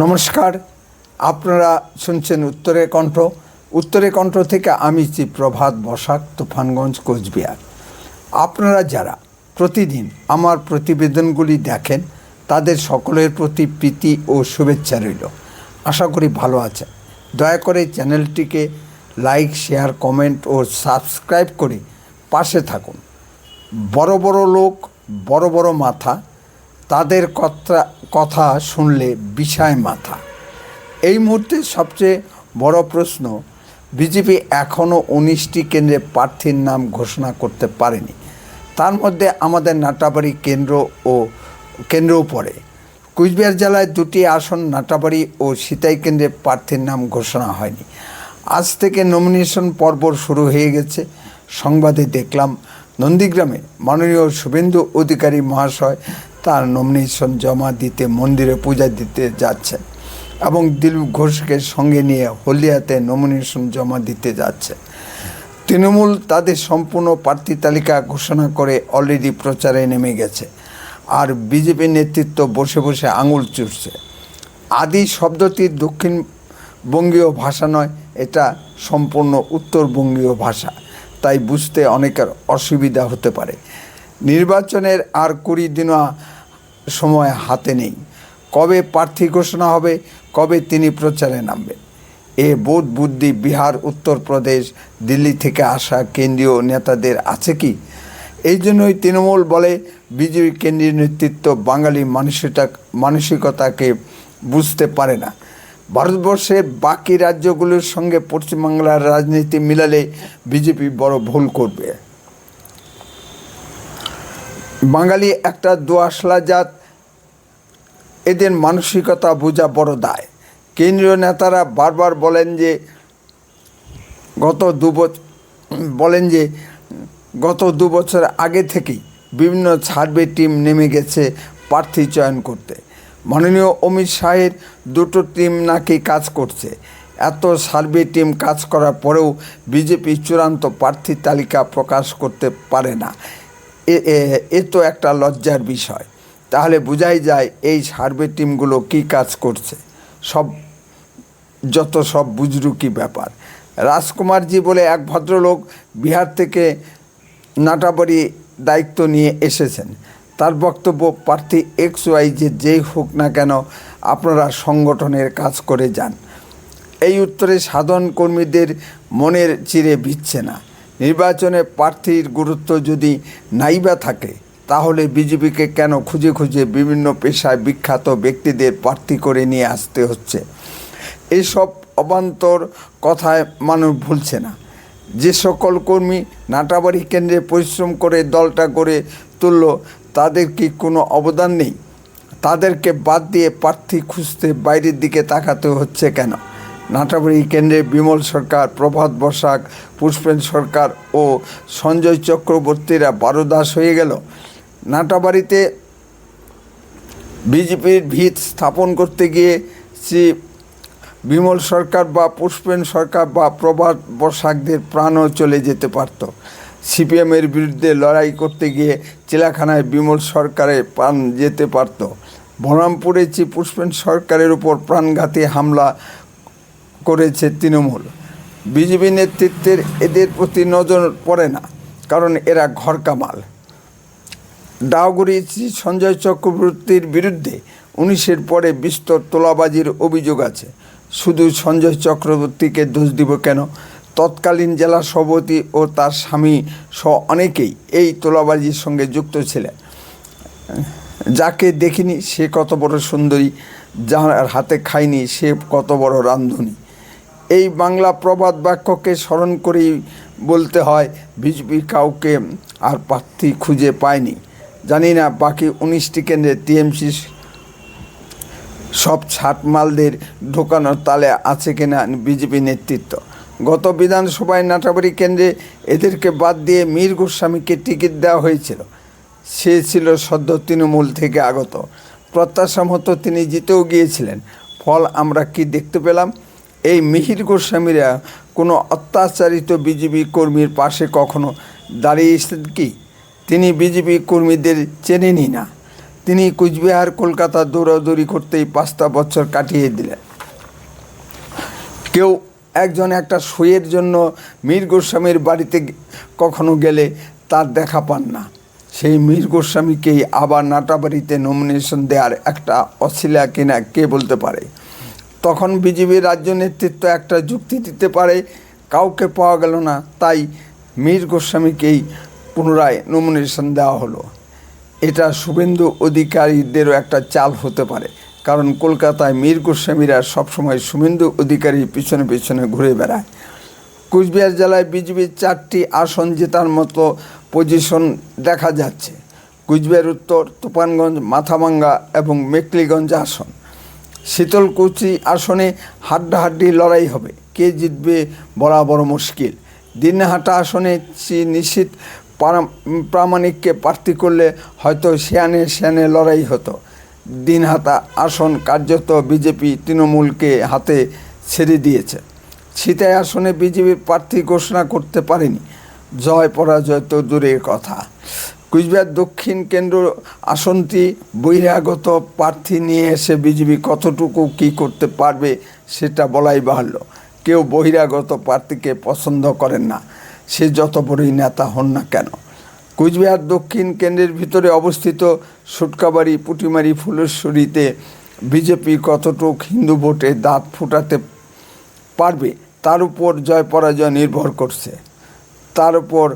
নমস্কার, আপনারা শুনছেন উত্তরে কণ্ঠ থেকে আমি প্রভাত বসাক, তুফানগঞ্জ, কোচবিহার। আপনারা যারা প্রতিদিন আমার প্রতিবেদনগুলি দেখেন তাদের সকলের প্রতি প্রীতি ও শুভেচ্ছা রইল। আশা করি ভালো আছেন। দয়া করে চ্যানেলটিকে লাইক, শেয়ার, কমেন্ট ও সাবস্ক্রাইব করে পাশে থাকুন। বড় বড় লোক, বড় বড় মাথা, তাদের কথা শুনলে বিষায় মাথা। এই মুহূর্তে সবচেয়ে বড় প্রশ্ন, বিজেপি এখনও 19টি কেন্দ্রে প্রার্থীর নাম ঘোষণা করতে পারেনি। তার মধ্যে আমাদের নাটাবাড়ি কেন্দ্রও পড়ে। কোচবিহার জেলায় 2টি আসন নাটাবাড়ি ও সিতাই কেন্দ্রে প্রার্থীর নাম ঘোষণা হয়নি। আজ থেকে নমিনেশন পর্ব শুরু হয়ে গেছে। সংবাদে দেখলাম নন্দীগ্রামে মাননীয় শুভেন্দু অধিকারী মহাশয় তার নমিনেশন জমা দিতে মন্দিরে পূজা দিতে যাচ্ছেন এবং দিলীপ ঘোষকে সঙ্গে নিয়ে হলদিয়াতে নমিনেশন জমা দিতে যাচ্ছে। তৃণমূল তাদের সম্পূর্ণ প্রার্থী তালিকা ঘোষণা করে অলরেডি প্রচারে নেমে গেছে, আর বিজেপি নেতৃত্ব বসে বসে আঙুল চুষছে। আদি শব্দটি দক্ষিণবঙ্গীয় ভাষা নয়, এটা সম্পূর্ণ উত্তরবঙ্গীয় ভাষা, তাই বুঝতে অনেকের অসুবিধা হতে পারে। নির্বাচনের আর 20 দিন সময় হাতে নেই। কবে প্রার্থী ঘোষণা হবে, কবে তিনি প্রচারে নামবেন, এ বোধ বুদ্ধি বিহার, উত্তরপ্রদেশ, দিল্লি থেকে আসা কেন্দ্রীয় নেতাদের আছে কি? এই জন্যই তৃণমূল বলে বিজেপি কেন্দ্রীয় নেতৃত্ব বাঙালি মানসিকতাকে বুঝতে পারে না। ভারতবর্ষের বাকি রাজ্যগুলোর সঙ্গে পশ্চিমবাংলার রাজনীতি মিলালে বিজেপি বড় ভুল করবে। বাঙালি একটা দোআঁশলা জাত, এদের মানসিকতা বোঝা বড় দায়। কেন্দ্রীয় নেতারা বারবার বলেন যে গত দু বছর আগে থেকেই বিভিন্ন সার্ভে টিম নেমে গেছে প্রার্থী চয়ন করতে। মাননীয় অমিত শাহের 2টো টিম নাকি কাজ করছে। এত সার্ভে টিম কাজ করার পরেও বিজেপি চূড়ান্ত প্রার্থী তালিকা প্রকাশ করতে পারে না। এ তো একটা লজ্জার বিষয়। তাহলে বোঝাই যায় এই সার্ভে টিমগুলো কী কাজ করছে। সব বুজরুকি ব্যাপার। রাজকুমারজি বলে এক ভদ্রলোক বিহার থেকে নাটাবাড়ি দায়িত্ব নিয়ে এসেছেন। তার বক্তব্য, প্রার্থী XYZ যেই হোক না কেন, আপনারা সংগঠনের কাজ করে যান। এই উত্তরে সাধারণ কর্মীদের মনের চিরে ভিজছে না। নির্বাচনে প্রার্থীর গুরুত্ব যদি নাইবা থাকে, তাহলে বিজেপিকে কেন খুঁজে খুঁজে বিভিন্ন পেশায় বিখ্যাত ব্যক্তিদের প্রার্থী করে নিয়ে আসতে হচ্ছে? এইসব অবান্তর কথায় মানুষ ভুলছে না। যে সকল কর্মী নাটাবাড়ি কেন্দ্রে পরিশ্রম করে দলটা গড়ে তুলল, তাদের কি কোনো অবদান নেই? তাদেরকে বাদ দিয়ে প্রার্থী খুঁজতে বাইরের দিকে তাকাতে হচ্ছে কেন? নাটাবাড়ি কেন্দ্রে বিমল সরকার, প্রভাত বসাক, পুষ্পেন সরকার ও সঞ্জয় চক্রবর্তীরা বারোদাস হয়ে গেল। নাটাবাড়িতে বিজেপির ভিত স্থাপন করতে গিয়ে শ্রী বিমল সরকার বা পুষ্পেন সরকার বা প্রভাত বসাকদের প্রাণও চলে যেতে পারত। সিপিএমের বিরুদ্ধে লড়াই করতে গিয়ে চিলাখানায় বিমল সরকারের প্রাণ যেতে পারত। বহরমপুরে পুষ্পেন সরকারের উপর প্রাণঘাতী হামলা করেছে তৃণমূল। বিজেপি নেতৃত্বের এদের প্রতি নজর পড়ে না, কারণ এরা ঘর কামাল। ডাউগুড়ি সঞ্জয় চক্রবর্তীর বিরুদ্ধে 19-এর পরে বিস্তর তোলাবাজির অভিযোগ আছে। শুধু সঞ্জয় চক্রবর্তীকে দোষ দিব কেন? তৎকালীন জেলা সভাপতি ও তার স্বামী সহ অনেকেই এই তোলাবাজির সঙ্গে যুক্ত ছিলেন। যাকে দেখিনি সে কত বড় সুন্দরী, যার হাতে খাইনি সে কত বড় রাঁধুনি। এই বাংলা প্রবাদ বাক্যকে স্মরণ করেই বলতে হয়, বিজেপি কাউকে আর প্রার্থী খুঁজে পায়নি। জানি না বাকি 19টি কেন্দ্রে টিএমসি সব ছাটমালদের ঢোকানোর তালে আছে কিনা বিজেপি নেতৃত্ব। গত বিধানসভায় নাটাবাড়ি কেন্দ্রে এদেরকে বাদ দিয়ে মীর গোস্বামীকে টিকিট দেওয়া হয়েছিল। সে ছিল সদ্য তৃণমূল থেকে আগত। প্রত্যাশা মতো তিনি জিতেও গিয়েছিলেন। ফল আমরা কি দেখতে পেলাম? এই মিহির গোস্বামীরা কোনো অত্যাচারিত বিজেপি কর্মীর পাশে কখনো দাঁড়িয়েছেন কি? তিনি বিজেপি কর্মীদের চেনেনই না। তিনি কুচবিহার কলকাতা দৌড়াদৌড়ি করতেই 5টা বছর কাটিয়ে দিলেন। কেউ একজন একটা সইয়ের জন্য মীর গোস্বামীর বাড়িতে কখনো গেলে তার দেখা পান না। সেই মীর গোস্বামীকেই আবার নাটাবাড়িতে নমিনেশন দেওয়ার একটা অছিলা কিনা কে বলতে পারে। তখন বিজেপির রাজ্য নেতৃত্ব একটা যুক্তি দিতে পারে, কাউকে পাওয়া গেল না, তাই মীর গোস্বামীকেই পুনরায় নমিনেশন দেওয়া হলো। এটা শুভেন্দু অধিকারীদেরও একটা চাল হতে পারে, কারণ কলকাতায় মীর গোস্বামীরা সবসময় শুভেন্দু অধিকারীর পিছনে পিছনে ঘুরে বেড়ায়। কুচবিহার জেলায় বিজেপির 4টি আসন জেতার মতো পজিশন দেখা যাচ্ছে। কুচবিহার উত্তর, তুফানগঞ্জ, মাথাভাঙ্গা এবং মেকলিগঞ্জ আসন। শীতলকুচি আসনে হাড্ডাহাড্ডি লড়াই হবে, কে জিতবে বলা বড় মুশকিল। দিনহাটা আসনে নিশ্চিত প্রামাণিককে প্রার্থী করলে হয়তো সেয়ানে লড়াই হতো। দিনহাটা আসন কার্যত বিজেপি তৃণমূলকে হাতে ছেড়ে দিয়েছে। সিতাই আসনে বিজেপির প্রার্থী ঘোষণা করতে পারেনি, জয় পরাজয় তো দূরের কথা। কুচবিহার দক্ষিণ কেন্দ্র আসনটি বহিরাগত প্রার্থী নিয়ে এসে বিজেপি কতটুকু কী করতে পারবে সেটা বলাই বাহুল্য। কেউ বহিরাগত প্রার্থীকে পছন্দ করেন না, সে যত বড়ই নেতা হন না কেন। কুচবিহার দক্ষিণ কেন্দ্রের ভিতরে অবস্থিত সুটকাবাড়ি, পুটিমারি, ফুলেশ্বরীতে বিজেপি কতটুকু হিন্দু ভোটে দাঁত ফুটাতে পারবে তার উপর জয় পরাজয় নির্ভর করছে। তার উপর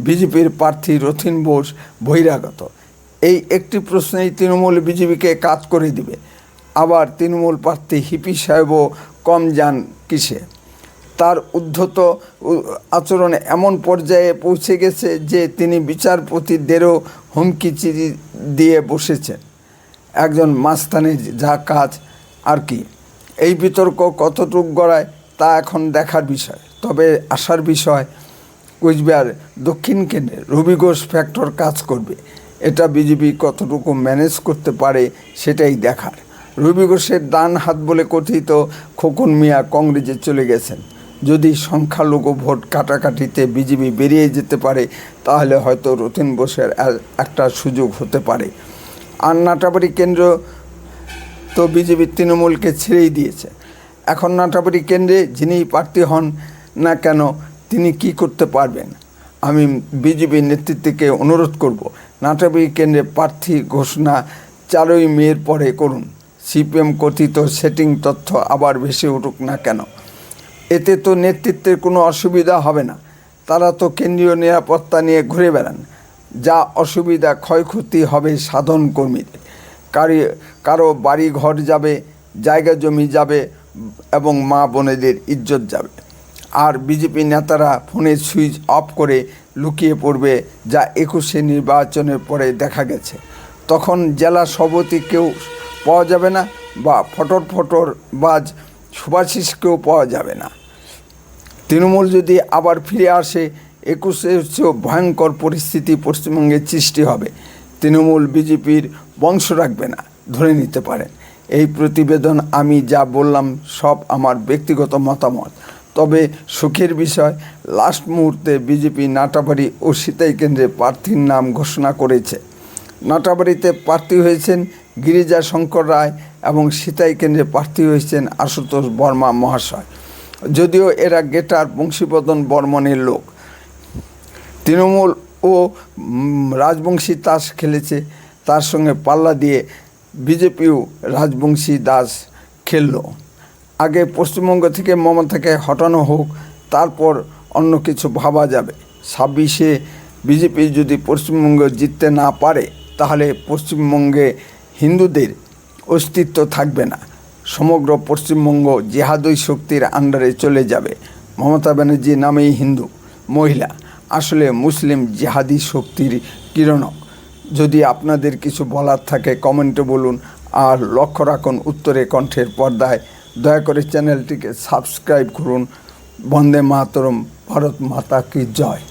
বিজেপির প্রার্থী রথিন বোস বহিরাগত, এই একটি প্রশ্নেই তৃণমূল বিজেপিকে কাজ করে দিবে। আবার তৃণমূল প্রার্থী হিপি সাহেবও কম যান কিসে। তার উদ্ধত আচরণ এমন পর্যায়ে পৌঁছে গেছে যে তিনি বিচারপতিদেরও হুমকি চিঠি দিয়ে বসেছেন। একজন মাস্তানের যা কাজ আর কি। এই বিতর্ক কতটুকু গড়ায় তা এখন দেখার বিষয়। তবে আশার বিষয়, কুচবিহার দক্ষিণ কেন্দ্রে রবি ঘোষ ফ্যাক্টর কাজ করবে। এটা বিজেপি কতটুকু ম্যানেজ করতে পারে সেটাই দেখার। রবি ঘোষের ডান হাত বলে কথিত খোকন মিয়া কংগ্রেসে চলে গেছেন। যদি সংখ্যালঘু ভোট কাটাকাটিতে বিজেপি বেরিয়ে যেতে পারে তাহলে হয়তো রথিন বোসের একটা সুযোগ হতে পারে। আর নাটাবাড়ি কেন্দ্র তো বিজেপি তৃণমূলকে ছেড়েই দিয়েছে। এখন নাটাবাড়ি কেন্দ্রে যিনি প্রার্থী হন না কেন তিনি কি করতে পারবেন। আমি বিজেপি নেতৃত্বকে অনুরোধ করব, নাটাবাড়ি কেন্দ্রে প্রার্থী ঘোষণা 4ই মের পরে করুন। সিপিএম কথিত সেটিং তথ্য আবার ভেসে উঠুক না কেন, এতে তো নেতৃত্বের কোনো অসুবিধা হবে না। তারা তো কেন্দ্রীয় নিরাপত্তা নিয়ে ঘুরে বেড়ান। যা অসুবিধা ক্ষয়ক্ষতি হবে সাধারণ কর্মীদের। কারো বাড়ি ঘর যাবে, জায়গা জমি যাবে এবং মা বোনেদের ইজ্জত যাবে। আর বিজেপি নেতারা ফোনের সুইচ অফ করে লুকিয়ে পড়বে, যা 21শে নির্বাচনের পরে দেখা গেছে। তখন জেলা সভাপতি কেউ পাওয়া যাবে না বা ফটর বাজ সুভাষিসকেও পাওয়া যাবে না। তৃণমূল যদি আবার ফিরে আসে 21-এর চেয়েও ভয়ঙ্কর পরিস্থিতি পশ্চিমবঙ্গে সৃষ্টি হবে। তৃণমূল বিজেপির বংশ রাখবে না, ধরে নিতে পারেন। এই প্রতিবেদন আমি যা বললাম সব আমার ব্যক্তিগত মতামত। তবে সুখের বিষয়, লাস্ট মুহূর্তে বিজেপি নাটাবাড়ি ও সিতাই কেন্দ্রে প্রার্থীর নাম ঘোষণা করেছে। নাটাবাড়িতে প্রার্থী হয়েছেন গিরিজা শঙ্কর রায় এবং সিতাই কেন্দ্রে প্রার্থী হয়েছেন আশুতোষ বর্মা মহাশয়। যদিও এরা গেটার বংশীবদন বর্মনের লোক। তৃণমূল ও রাজবংশী তাস খেলেছে, তার সঙ্গে পাল্লা দিয়ে বিজেপিও রাজবংশী দাস খেলল। আগে পশ্চিমবঙ্গ থেকে মমতাকে হটানো হোক, তারপর অন্য কিছু ভাবা যাবে। 26-এ বিজেপি যদি পশ্চিমবঙ্গ জিততে না পারে তাহলে পশ্চিমবঙ্গে হিন্দুদের অস্তিত্ব থাকবে না। সমগ্র পশ্চিমবঙ্গ জিহাদি শক্তির আন্ডারে চলে যাবে। মমতা ব্যানার্জি নামেই হিন্দু মহিলা, আসলে মুসলিম জিহাদি শক্তির কিরণক। যদি আপনাদের কিছু বলার থাকে কমেন্টে বলুন। আর লক্ষ্য রাখুন উত্তরে কণ্ঠের পর্দায়। দয়া করে চ্যানেলটিকে সাবস্ক্রাইব করুন। বন্দে মাতরম, ভারত মাতা কি জয়।